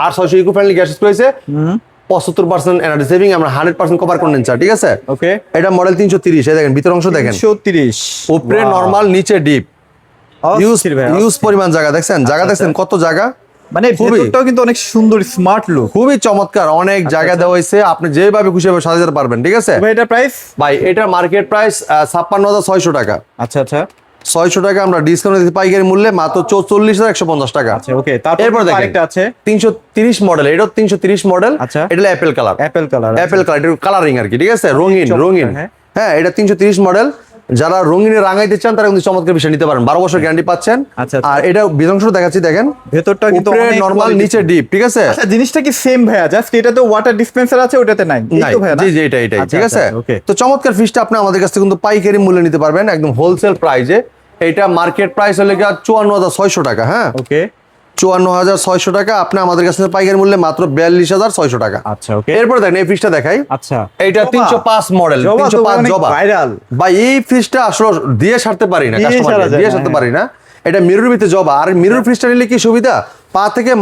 Speaker 2: R600 ইকো ফ্রেন্ডলি গ্যাস রয়েছে, 75% এনার্জি সেভিং, আমরা 100% কভার কন্ডেন্সার, ঠিক আছে।
Speaker 1: ওকে।
Speaker 2: এটা মডেল 330, এই দেখেন ভিতর অংশ দেখেন,
Speaker 1: 330,
Speaker 2: উপরে নরমাল, নিচে ডিপ, ইউজ পরিমাণ জায়গা দেখছেন, জায়গা দেখছেন কত জায়গা,
Speaker 1: মানে
Speaker 2: খুবই।
Speaker 1: ভেতরটাও কিন্তু অনেক সুন্দর, স্মার্ট লুক।
Speaker 2: খুবই চমৎকার, অনেক জায়গা দেওয়া হয়েছে, আপনি যেভাবে খুশি ভাবে সাজাতে পারবেন, ঠিক আছে।
Speaker 1: ভাই এটা প্রাইস?
Speaker 2: ভাই এটা মার্কেট প্রাইস 56,600 টাকা,
Speaker 1: আচ্ছা, আচ্ছা,
Speaker 2: 600 টাকা আমরা ডিসকাউন্ট দিতে পাইকারি মূল্যে মাত্র 44,150 টাকা।
Speaker 1: আচ্ছা, ওকে। তারপর
Speaker 2: এরপর দেখেন
Speaker 1: আরেকটা আছে
Speaker 2: 330 মডেল, এটা 330 মডেল,
Speaker 1: আচ্ছা।
Speaker 2: এটা Apple colour,
Speaker 1: Apple colour,
Speaker 2: Apple colour, এটা কালারিং আর কি, ঠিক আছে, রঙিন
Speaker 1: চমৎকার,
Speaker 2: রঙিন।
Speaker 1: হ্যাঁ।
Speaker 2: হ্যাঁ এটা 330 মডেল, যারা রঙিনে রাঙাইতে চান তারা কিন্তু চমৎকার বিষয় নিতে পারেন, 12 বছর গ্যারান্টি পাচ্ছেন।
Speaker 1: আচ্ছা, আচ্ছা।
Speaker 2: আর এটা বিধাংশ দেখাচ্ছি, দেখেন
Speaker 1: ভেতরটা কিন্তু
Speaker 2: উপরে
Speaker 1: অনেক
Speaker 2: নরমাল,
Speaker 1: quality।
Speaker 2: নিচে ডিপ, ঠিক আছে।
Speaker 1: আচ্ছা, জিনিসটা কি সেম ভাইয়া? জাস্ট এটাতে ওয়াটার ডিসপেন্সার আছে, ওটাতে নাই, এই
Speaker 2: নাই,
Speaker 1: তো ভাইয়া না?
Speaker 2: জি জি এটাই
Speaker 1: আচ্ছা,
Speaker 2: ঠিক আছে।
Speaker 1: আচ্ছা, ওকে।
Speaker 2: তো চমৎকার ফিশটা আপনি আমাদের কাছ থেকে কিন্তু পাইকারি মূল্যে নিতে পারবেন, একদম হোলসেল প্রাইসে। এটা মার্কেট প্রাইস হলে 54,600 টাকা, হ্যাঁ
Speaker 1: ওকে।
Speaker 2: 54,600 টাকা, আপনি আমাদের কাছ থেকে পাইকারি মূল্যে মাত্র 42,600 টাকা।
Speaker 1: আচ্ছা, ওকে।
Speaker 2: এরপর দেখেন এই ফিশটা দেখাই,
Speaker 1: আচ্ছা,
Speaker 2: এইটা 305 মডেল, 305 জবা
Speaker 1: ভাইরাল।
Speaker 2: ভাই। এই ফিশটা আসলে দিয়ে ছাড়তে পারি না,
Speaker 1: দিয়ে
Speaker 2: কাস্টমারকে
Speaker 1: ছাড়া যায়
Speaker 2: দিয়ে
Speaker 1: না,
Speaker 2: ছাড়তে
Speaker 1: হ্যাঁ।
Speaker 2: পারি না। এটা মিরর ভিতরে জবা, আর মিরর ফিশটা নিলে কি সুবিধা, পা থেকে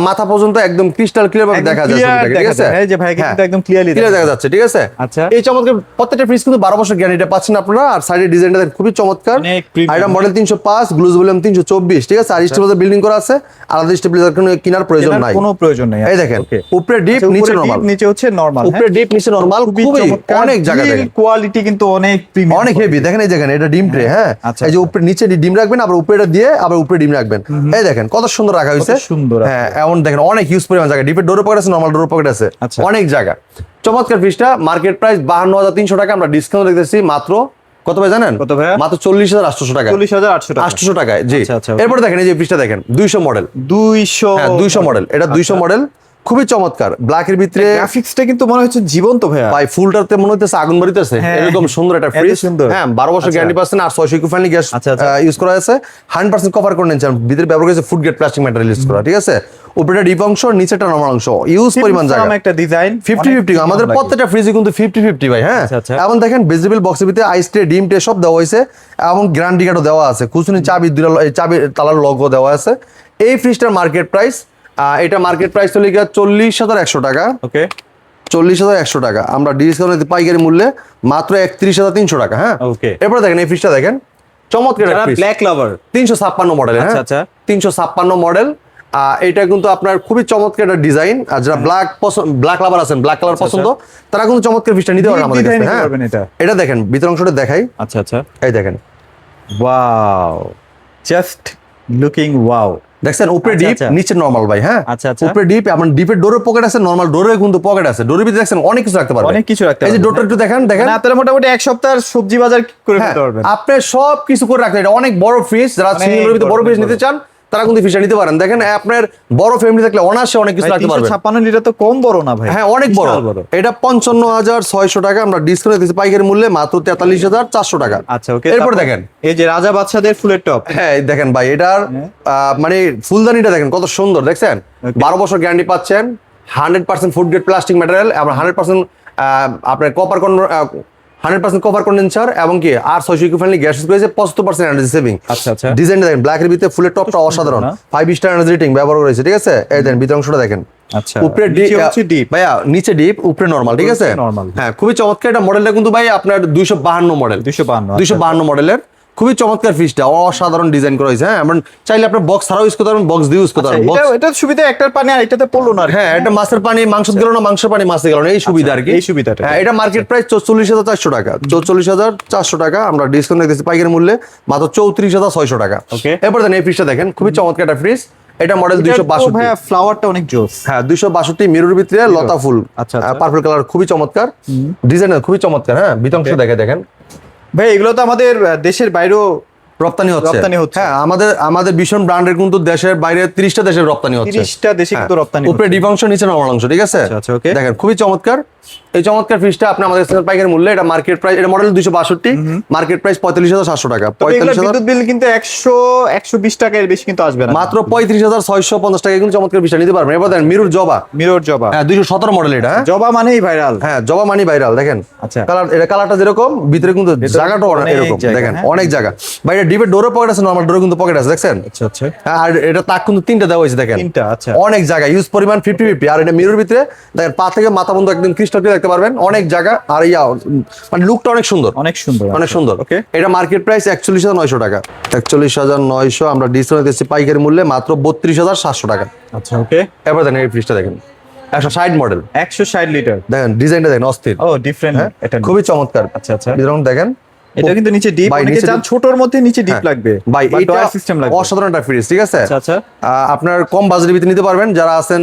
Speaker 2: মাথা পর্যন্ত একদম ক্রিস্টাল ক্লিয়ার ভাবে
Speaker 1: একদম
Speaker 2: দেখা যায়
Speaker 1: clear
Speaker 2: ছবিটাকে, ঠিক
Speaker 1: দেখা
Speaker 2: আছে।
Speaker 1: যায়। এই যে ভাই কিন্তু একদম clearly
Speaker 2: ক্লিয়ার
Speaker 1: দেখা
Speaker 2: দেখা যাচ্ছে, ঠিক আছে।
Speaker 1: আচ্ছা।
Speaker 2: এই চমৎকার প্রত্যেকটা ফ্রিজ কিন্তু 12 বছর গ্যারান্টিটা পাচ্ছেন আপনারা, আর সাইডের ডিজাইনটা খুবই চমৎকার।
Speaker 1: অনেক premium।
Speaker 2: আর এটা মডেল 305, গ্লুজ ভলিউম 324, ঠিক আছে। আর স্টেবিলাইজার বিল্ডিং করা আছে, আলাদা স্টেবিলাইজার কেনার প্রয়োজন নাই,
Speaker 1: কোনো প্রয়োজন নেই।
Speaker 2: এই দেখেন
Speaker 1: ওকে।
Speaker 2: উপরে ডিপ,
Speaker 1: আচ্ছা,
Speaker 2: নিচে
Speaker 1: উপরে
Speaker 2: নরমাল,
Speaker 1: deep, নিচে হচ্ছে নরমাল।
Speaker 2: উপরে ডিপ, নিচে নরমাল, খুবই অনেক জায়গা দেখেন,
Speaker 1: কোয়ালিটি কিন্তু অনেক প্রিমিয়াম,
Speaker 2: অনেক হেভি। দেখেন এই দেখেন এটা ডিম ট্রে, হ্যাঁ
Speaker 1: আচ্ছা,
Speaker 2: এই যে উপরে নিচে ডিম রাখবেন, আবার উপরেটা দিয়ে আবার উপরে ডিম রাখবেন, এই দেখেন কত সুন্দর রাখা হয়েছে,
Speaker 1: সুন্দর।
Speaker 2: হ্যাঁ এমন দেখেন অনেক হিউজ পরিমাণ জায়গা, ডিপের ডোর পকেট আছে, নরমাল ডোর পকেট আছে,
Speaker 1: আচ্ছা।
Speaker 2: অনেক জায়গা। চমৎকার ফিশটা মার্কেট প্রাইস 52,300 টাকা, আমরা ডিসকাউন্ট রেখেছি মাত্র কত ভাই জানেন,
Speaker 1: কত ভাইয়া?
Speaker 2: মাত্র 40,800 টাকা,
Speaker 1: 40,800 টাকা।
Speaker 2: 800 টাকায়, জি।
Speaker 1: আচ্ছা, আচ্ছা।
Speaker 2: এরপর দেখেন এই যে ফিশটা দেখেন 200 মডেল,
Speaker 1: 200,
Speaker 2: হ্যাঁ 200 মডেল, এটা 200 মডেল, খুবই চমৎকার ব্ল্যাকের ভিতরে।
Speaker 1: গ্রাফিক্সটা কিন্তু মনে হচ্ছে জীবন্ত ভাইয়া।
Speaker 2: ভাই ফুলটাতে মনে হচ্ছে আগুন বাড়িতেছে,
Speaker 1: হ্যাঁ।
Speaker 2: এরকম সুন্দর একটা
Speaker 1: এত
Speaker 2: ফ্রিজ।
Speaker 1: সুন্দর।
Speaker 2: হ্যাঁ 12 বছর
Speaker 1: আচ্ছা।
Speaker 2: গ্যারান্টি পাচ্ছেন আর 600 ইকো ফ্রেন্ডলি গ্যাস
Speaker 1: আচ্ছা, আচ্ছা।
Speaker 2: ইউজ করা আছে। 100% কভার করে নিয়েছেন, ভিতরে ব্যবহার করেছে food grade plastic material use করা, ঠিক আছে। উপরেটা ডিপ অংশ, নিচেটা নরমাল অংশ, ইউজ পরিমাণ জায়গা।
Speaker 1: একটা ডিজাইন
Speaker 2: 50-50 আমাদের প্রত্যেকটা ফ্রিজে কিন্তু 50-50 ভাই। হ্যাঁ
Speaker 1: আচ্ছা, আচ্ছা।
Speaker 2: এখন দেখেন ভেজিটেবল বক্সের ভিতরে আইস ট্রে, ডিম ট্রে সব দেওয়া হয়েছে এবং গ্যারান্টি কার্ডও দেওয়া আছে, খুচুনি চাবি চাবি তালার লগও দেওয়া আছে। এই ফ্রিজটার মার্কেট প্রাইস, এটা মার্কেট প্রাইস হলো 40,100 টাকা।
Speaker 1: ওকে
Speaker 2: 40,100 টাকা, আমরা ডিসকাউন্ট পাইকারি মূল্যে মাত্র 31,300 টাকা। হ্যাঁ
Speaker 1: ওকে।
Speaker 2: এরপর দেখেন এই ফ্রিজটা দেখেন, চমৎকার একটা ফ্রিজ,
Speaker 1: ব্ল্যাক লাভার
Speaker 2: 356 মডেল।
Speaker 1: আচ্ছা,
Speaker 2: হ্যাঁ
Speaker 1: আচ্ছা।
Speaker 2: 356 মডেল। এটা কিন্তু আপনার খুবই চমৎকার একটা ডিজাইন, আর যারা ব্ল্যাক লাভার আছেন, ব্ল্যাক কালার
Speaker 1: আচ্ছা,
Speaker 2: পছন্দ, তারা কিন্তু চমৎকার ফ্রিজটা নিতে পারেন আমাদের
Speaker 1: ডিজাইন
Speaker 2: কাছে।
Speaker 1: নিতে
Speaker 2: হ্যাঁ
Speaker 1: পারবেন এটা।
Speaker 2: এটা দেখেন ভিতর অংশটা দেখাই,
Speaker 1: আচ্ছা আচ্ছা
Speaker 2: এই দেখেন
Speaker 1: ওয়াও জাস্ট লুকিং ওয়াও।
Speaker 2: দেখছেন উপরে
Speaker 1: আচ্ছা,
Speaker 2: ডিপ
Speaker 1: আচ্ছা।
Speaker 2: নিচে নরমাল ভাই। হ্যাঁ
Speaker 1: আচ্ছা, আচ্ছা।
Speaker 2: উপরে ডিপ, আপনার ডিপের ডোরের পকেট আছে, নরমাল ডোরের কিন্তু পকেট আছে, ডোরের ভিতরে দেখছেন অনেক কিছু রাখতে পারবেন,
Speaker 1: অনেক কিছু রাখতে
Speaker 2: এই যে
Speaker 1: পারবেন।
Speaker 2: ডোরটা একটু দেখেন দেখেন,
Speaker 1: না আপনারা মোটামুটি এক সপ্তাহের সবজি বাজার করে
Speaker 2: হ্যাঁ,
Speaker 1: ফেলতে পারবেন।
Speaker 2: আপনি সব কিছু করে রাখতে, এটা অনেক বড় ফ্রিজ, যারা
Speaker 1: অনেক
Speaker 2: সিঙ্গেলের ভিতরে বড়
Speaker 1: বড়,
Speaker 2: ফ্রিজ
Speaker 1: অনেক
Speaker 2: নিতে
Speaker 1: বড়।
Speaker 2: চান তারা কিন্তু ফ্রিজটা নিতে পারেন। দেখেন আপনার বড় ফ্যামিলি থাকলে অনায়াসে অনেক কিছু রাখতে পারবেন।
Speaker 1: 356 লিটার তো কম বড় না ভাই।
Speaker 2: হ্যাঁ অনেক বড়।
Speaker 1: বিশাল বড়।
Speaker 2: এটা 55,600 টাকা, আমরা ডিসকাউন্ট দিচ্ছি পাইকারি মূল্যে মাত্র 43,400 টাকা।
Speaker 1: আচ্ছা ওকে।
Speaker 2: এরপর
Speaker 1: তারপর
Speaker 2: দেখেন
Speaker 1: এই যে রাজা বাদশাদের ফুলের টপ।
Speaker 2: হ্যাঁ এই দেখেন ভাই, এটার মানে ফুলদানিটা দেখেন কত সুন্দর, দেখছেন 12 বছর গ্যারান্টি পাচ্ছেন, 100% ফুড গ্রেড প্লাস্টিক ম্যাটেরিয়াল, এবং 100% আপনার 100% কভার কন্ডেন্সার, এবং কি আর 600 ইকো ফ্রেন্ডলি গ্যাস ইউজ করেছে, 75% এনার্জি সেভিং।
Speaker 1: আচ্ছা আচ্ছা
Speaker 2: ডিজাইনটা দেখেন ব্ল্যাকের ভিতরে ফুলের টপটা অসাধারণ, 5 স্টার এনার্জি রেটিং ব্যবহার করেছে, ঠিক আছে। এই দেখেন ভিতর অংশটা দেখেন,
Speaker 1: আচ্ছা
Speaker 2: উপরে
Speaker 1: নিচে হচ্ছে ডিপ।
Speaker 2: ভাইয়া নিচে ডিপ উপরে নরমাল, ঠিক আছে।
Speaker 1: normal।
Speaker 2: হ্যাঁ খুবই চমৎকার। এটা মডেলটা কিন্তু ভাই আপনার 252 মডেল,
Speaker 1: 252
Speaker 2: 252 মডেলের, খুবই চমৎকার ফ্রিজটা, অসাধারণ ডিজাইন করা হয়েছে। হ্যাঁ আমরা চাইলে আপনার বক্স ছাড়াও ইউজ করতে পারবেন, বক্স দিয়ে ইউজ করতে পারবেন।
Speaker 1: এটা এটা সুবিধা একটার পানি আর এটাতে পড়লো না।
Speaker 2: হ্যাঁ এটা মাছের পানি মাংস গেল না, মাংসের পানি মাছে গেল না, এই সুবিধা আর কি।
Speaker 1: এই সুবিধাটা।
Speaker 2: হ্যাঁ এটা মার্কেট প্রাইস 44,400 টাকা, 44,400 টাকা, আমরা ডিসকাউন্ট দিতেছি পাইকারি মূল্যে মাত্র 34,600 টাকা।
Speaker 1: Okay।
Speaker 2: এরপর দেন এই ফ্রিজটা দেখেন, খুবই চমৎকার একটা ফ্রিজ, এটা মডেল 262।
Speaker 1: ভাই ফ্লাওয়ারটা অনেক জোস।
Speaker 2: হ্যাঁ 262 মিরর ভিতরে লতা ফুল,
Speaker 1: আচ্ছা, আচ্ছা।
Speaker 2: পার্পল কালার, খুবই চমৎকার ডিজাইন, খুবই চমৎকার। হ্যাঁ বিতংশ দেখে দেখেন
Speaker 1: ভাই এগুলো তো আমাদের দেশের বাইরেও
Speaker 2: রপ্তানি হচ্ছে। হ্যাঁ আমাদের ভীষণ ব্র্যান্ডের কিন্তু দেশের বাইরে 30টা দেশের রপ্তানি হচ্ছে,
Speaker 1: 30টা দেশে কিন্তু রপ্তানি
Speaker 2: উপরে ডিপ অংশ নিচে নরমাল অংশ, ঠিক আছে।
Speaker 1: আচ্ছা, আচ্ছা, okay।
Speaker 2: দেখেন খুবই চমৎকার এই চমৎকার ফ্রিজটা আপনি আমাদের কাছে পাইকারি মূল্যে, এটা মার্কেট প্রাইস, এটা মডেল 262, মার্কেট প্রাইস 45,700 টাকা। 45,000
Speaker 1: বিদ্যুৎ বিল কিন্তু 120 টাকার বেশি কিন্তু আসবে না,
Speaker 2: মাত্র 35,650 টাকা কিন্তু চমৎকার ফ্রিজটা নিতে পারবেন। এবার দেখেন মিরর জবা,
Speaker 1: মিরর জবা।
Speaker 2: হ্যাঁ 217 মডেল এটা। হ্যাঁ
Speaker 1: জবা মানেই ভাইরাল।
Speaker 2: হ্যাঁ জবা মানি ভাইরাল, দেখেন
Speaker 1: আচ্ছা।
Speaker 2: কালার, এটা কালারটা যেরকম ভিতরে কিন্তু জায়গাটা
Speaker 1: অনেক
Speaker 2: এরকম,
Speaker 1: জায়গা,
Speaker 2: দেখেন
Speaker 1: হ্যাঁ।
Speaker 2: অনেক জায়গা। ভাই এটা ডিপের ডোরে পকেট আছে, নরমাল ডোরে কিন্তু পকেট আছে, দেখছেন।
Speaker 1: আচ্ছা আচ্ছা
Speaker 2: হ্যাঁ, আর এটা তাক কিন্তু 3টা দেওয়া হয়েছে, দেখেন
Speaker 1: 3টা। আচ্ছা
Speaker 2: অনেক জায়গা, ইউজ পরিমাণ 50-50, আর এটা মিরর ভিতরে দেখেন পা থেকে মাথা বন্ধ একদম ক্রিস্টাল ক্লিয়ার দেখতে পারবেন, অনেক জায়গা। আর মানে লুকটা অনেক সুন্দর,
Speaker 1: অনেক সুন্দর,
Speaker 2: অনেক সুন্দর।
Speaker 1: ওকে।
Speaker 2: এটা মার্কেট প্রাইস 41,900 টাকা, 41,900, আমরা ডিসকাউন্ট দিচ্ছি পাইকারি মূল্যে মাত্র 32,700 টাকা।
Speaker 1: আচ্ছা ওকে।
Speaker 2: এবার দেখেন এই ফ্রিজটা দেখেন 160 মডেল,
Speaker 1: 160 লিটার।
Speaker 2: দেখেন ডিজাইনটা দেখেন অস্থির,
Speaker 1: ও ডিফারেন্ট এটা
Speaker 2: খুবই চমৎকার।
Speaker 1: আচ্ছা আচ্ছা
Speaker 2: বিতরণ দেখেন,
Speaker 1: এটা কিন্তু নিচে ডিপ,
Speaker 2: ভাই,
Speaker 1: অনেকে
Speaker 2: নিচে
Speaker 1: চান
Speaker 2: deep।
Speaker 1: ছোটর মধ্যে নিচে ডিপ
Speaker 2: হ্যাঁ।
Speaker 1: লাগবে,
Speaker 2: ভাই
Speaker 1: বা
Speaker 2: এটা
Speaker 1: ডয়ার সিস্টেম লাগবে।
Speaker 2: অসাধারণ একটা ফ্রিজ, ঠিক আছে।
Speaker 1: আচ্ছা আচ্ছা
Speaker 2: আপনার কম বাজেটের ভিতরে নিতে পারবেন, যারা আছেন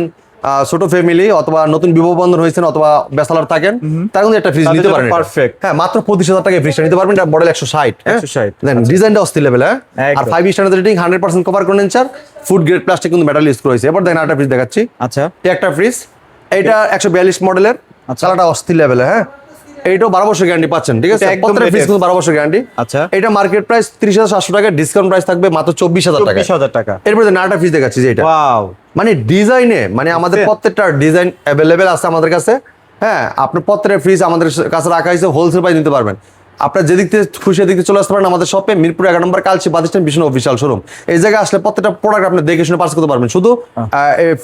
Speaker 2: ছোট ফ্যামিলি অথবা নতুন বিবাহ বন্ধন হয়েছেন অথবা ব্যাচেলর থাকেন, তারা কিন্তু একটা ফ্রিজ
Speaker 1: তাদের
Speaker 2: নিতে
Speaker 1: জন্য
Speaker 2: পারেন।
Speaker 1: perfect।
Speaker 2: হ্যাঁ মাত্র 25,000 টাকায় ফ্রিজটা নিতে পারবেন, এটা মডেল 160।
Speaker 1: 160
Speaker 2: দেন ডিজাইনটা অস্থির লেভেল, হ্যাঁ আর
Speaker 1: একদম।
Speaker 2: 5 star rating, 100% cover condenser, food grade plastic কিন্তু মেটাল ইউজ করেছে। এবার দেখেন একটা ফ্রিজ দেখাচ্ছি,
Speaker 1: আচ্ছা
Speaker 2: এই একটা ফ্রিজ, এটা 142 মডেলের,
Speaker 1: আচ্ছা।
Speaker 2: চালাটা অস্থির লেভেলে। হ্যাঁ এইটাও 12 বছর গ্যারান্টি পাচ্ছেন, ঠিক আছে।
Speaker 1: এটা একদম
Speaker 2: প্রত্যেকটা ফ্রিজ
Speaker 1: latest।
Speaker 2: কিন্তু 12 বছর গ্যারান্টি।
Speaker 1: আচ্ছা
Speaker 2: এটা মার্কেট প্রাইস 30,700 টাকা, ডিসকাউন্ট প্রাইস থাকবে মাত্র 24,000 টাকা।
Speaker 1: 24,000 টাকা।
Speaker 2: এরপরে নাটা ফ্রিজ দেখাচ্ছি, যে এটা
Speaker 1: ওয়াও
Speaker 2: মানে ডিজাইনে, মানে আমাদের
Speaker 1: বুঝছেন?
Speaker 2: প্রত্যেকটা ডিজাইন অ্যাভেলেবেল আছে আমাদের কাছে। হ্যাঁ আপনার প্রত্যেকটা ফ্রিজ আমাদের কাছে রাখা হয়েছে, হোলসেল প্রাইস নিতে পারবেন। আপনার যেদিক থেকে খুশি দিক থেকে চলে আসতে পারেন আমাদের শপে, মিরপুর 11 নম্বর কালচি বাদিস্তান বিষ্ণু অফিসিয়াল শোরুম। এই জায়গায় আসলে প্রত্যেকটা প্রোডাক্ট আপনি দেখে শুনে পার্চেস করতে পারবেন। শুধু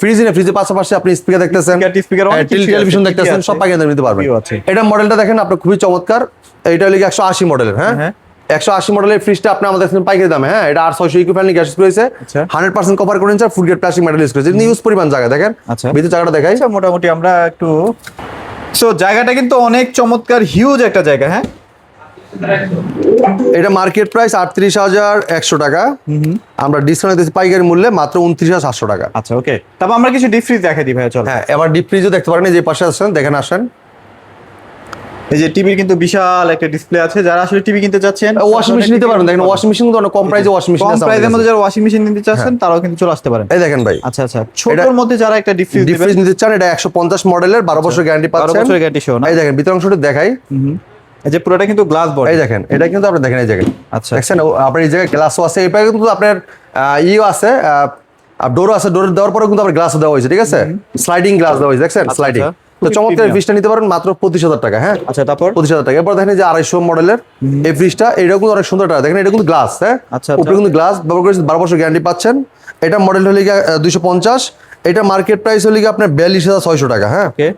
Speaker 2: ফ্রিজের পাশাপাশি আপনি স্পিকার দেখতেছেন,
Speaker 1: স্পিকার অনেক কিছু
Speaker 2: টেলিভিশন
Speaker 1: আছে,
Speaker 2: দেখতেছেন,
Speaker 1: আছে।
Speaker 2: সব পাইকারি দামে নিতে পারবেন।
Speaker 1: ভিউ আছে।
Speaker 2: এটা মডেলটা দেখেন আপনার খুবই চমৎকার, এটা হলো 180 মডেলের। হ্যাঁ
Speaker 1: হ্যাঁ।
Speaker 2: 180 মডেলের ফ্রিজটা আপনি আমাদের কাছে পাইকারি দামে। হ্যাঁ এটা আর 600 ইকো ফ্রেন্ডলি গ্যাস রয়েছে,
Speaker 1: আচ্ছা।
Speaker 2: 100% cover condenser, food grade plastic metal use করেছে, ইউজ পরিমাণ জায়গা দেখেন।
Speaker 1: আচ্ছা।
Speaker 2: ভিতর জায়গাটা দেখাই,
Speaker 1: আচ্ছা মোটামুটি আমরা একটু সো জায়গাটা কিন্তু অনেক চমৎকার, হিউজ একটা জায়গা। হ্যাঁ
Speaker 2: এটা মার্কেট প্রাইস 38,100 টাকা, আমরা ডিসকাউন্ট দিচ্ছি পাইকারি মূল্যে মাত্র 29,700 টাকা।
Speaker 1: আচ্ছা ওকে। তারপর আমরা কিছু ডিপ ফ্রিজ দেখাই দিই ভাই, চল।
Speaker 2: হ্যাঁ এবার ডিপ ফ্রিজও দেখতে পারেন, যে পাশে আসেন দেখেন, আসেন
Speaker 1: এই যে টিভির কিন্তু বিশাল একটা ডিসপ্লে আছে, যারা আসলে টিভি কিনতে চাচ্ছেন
Speaker 2: ওয়াশিং মেশিন নিতে পারেন, দেখেন ওয়াশিং মেশিন তো অনেক কম প্রাইসে ওয়াশিং মেশিন
Speaker 1: কম
Speaker 2: আছে
Speaker 1: প্রাইসের
Speaker 2: আমাদের
Speaker 1: মধ্যে
Speaker 2: কাছে।
Speaker 1: যারা ওয়াশিং মেশিন নিতে চাচ্ছেন তারাও কিন্তু চলে আসতে পারেন।
Speaker 2: এই দেখেন ভাই,
Speaker 1: আচ্ছা আচ্ছা, ছোটর মধ্যে যারা একটা ডিফিউজ দিবেন,
Speaker 2: ডিফ্রিজ নিতে চান, এটা 150 মডেলের 12 বছর গ্যারান্টি
Speaker 1: 12
Speaker 2: পাচ্ছেন।
Speaker 1: বছরের গ্যারান্টি সহ না?
Speaker 2: এই দেখেন ভিতর অংশটা দেখাই,
Speaker 1: এই যে পুরোটা কিন্তু গ্লাস বডি।
Speaker 2: এই দেখেন এটা কিন্তু আপনি দেখেন এই জায়গায়,
Speaker 1: আচ্ছা
Speaker 2: দেখছেন আপনার এই জায়গায় গ্লাসও আছে, এই পাশে কিন্তু আপনার ইও আছে, ডোরও আছে, ডোর দেওয়ার পরে কিন্তু আপনার গ্লাস দেওয়া হয়েছে, ঠিক আছে, স্লাইডিং গ্লাস দেওয়া হয়েছে, দেখছেন স্লাইডিং।
Speaker 1: আচ্ছা।
Speaker 2: তো
Speaker 1: খুবই
Speaker 2: চমৎকার
Speaker 1: premium।
Speaker 2: ফ্রিজটা নিতে পারেন মাত্র 25,000 টাকা। হ্যাঁ
Speaker 1: আচ্ছা, তারপর
Speaker 2: 25,000 টাকা। এরপর দেখেন এই যে 250 মডেলের এই ফ্রিজটা, এটাও কিন্তু অনেক সুন্দর টাকা, দেখেন এটা কিন্তু গ্লাস, হ্যাঁ
Speaker 1: আচ্ছা,
Speaker 2: উপরে কিন্তু গ্লাস ব্যবহার করে 12 বছর গ্যারান্টি পাচ্ছেন। এটা মডেল হলে 250, এটা মার্কেট প্রাইস হলে আপনার 42,600 টাকা। হ্যাঁ
Speaker 1: ওকে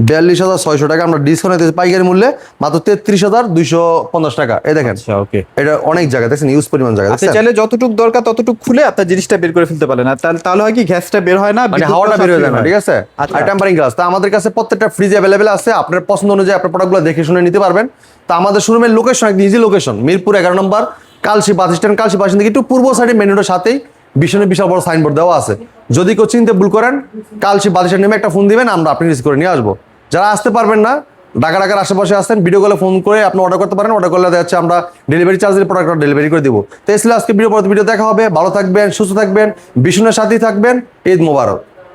Speaker 2: 42,600 টাকা, আমরা ডিসকাউন্ট দিতেছি পাইকারি মূল্যে মাত্র 33,250 টাকা। এই দেখেন
Speaker 1: আচ্ছা ওকে।
Speaker 2: এটা অনেক জায়গা দেখছেন, ইউজ পরিমাণ জায়গা
Speaker 1: আপনি
Speaker 2: দেখছেন,
Speaker 1: চাইলে যতটুকু দরকার ততটুকু খুলে আপনার জিনিসটা বের করে ফেলতে পারেন, আর তাহলে হয় কি গ্যাসটা বের হয় না,
Speaker 2: মানে
Speaker 1: বিদ্যুৎটা
Speaker 2: হাওয়াটা বের হয়ে যায় না,
Speaker 1: সাশ্রয়ী
Speaker 2: ঠিক
Speaker 1: হয়।
Speaker 2: আছে।
Speaker 1: আচ্ছা।
Speaker 2: আর টেম্পারিং গ্লাস, তা আমাদের কাছে প্রত্যেকটা ফ্রিজ অ্যাভেলেবেল আছে, আপনার পছন্দ অনুযায়ী আপনার প্রোডাক্টগুলো দেখে শুনে নিতে পারবেন। তা আমাদের শোরুমের লোকেশন একদম ইজি লোকেশন, মিরপুর 11 নম্বর Kalshi bus stand, Kalshi bus stand থেকে একটু পূর্ব সাইডে মেন রোডের সাথেই বিশাল বড় সাইনবোর্ড দেওয়া আছে। যদি কেউ চিনতে ভুল করেন, কালশি বাস স্ট্যান্ড নেমে একটা ফোন দিবেন, আমরা আপনি রিসিভ করে নিয়ে আসবো। যারা আসতে পারবেন না, ঢাকার আশেপাশে আসেন, ভিডিও কলে ফোন করে আপনি অর্ডার করতে পারেন, অর্ডার করলে দেখা যাচ্ছে আমরা ডেলিভারি চার্জ দিয়ে প্রোডাক্ট ডেলিভারি করে দিব। তো এসলে আজকে ভিডিও দেখা হবে, ভালো থাকবেন, সুস্থ থাকবেন, বিষ্ণুর সাথেই থাকবেন। ঈদ মোবারক।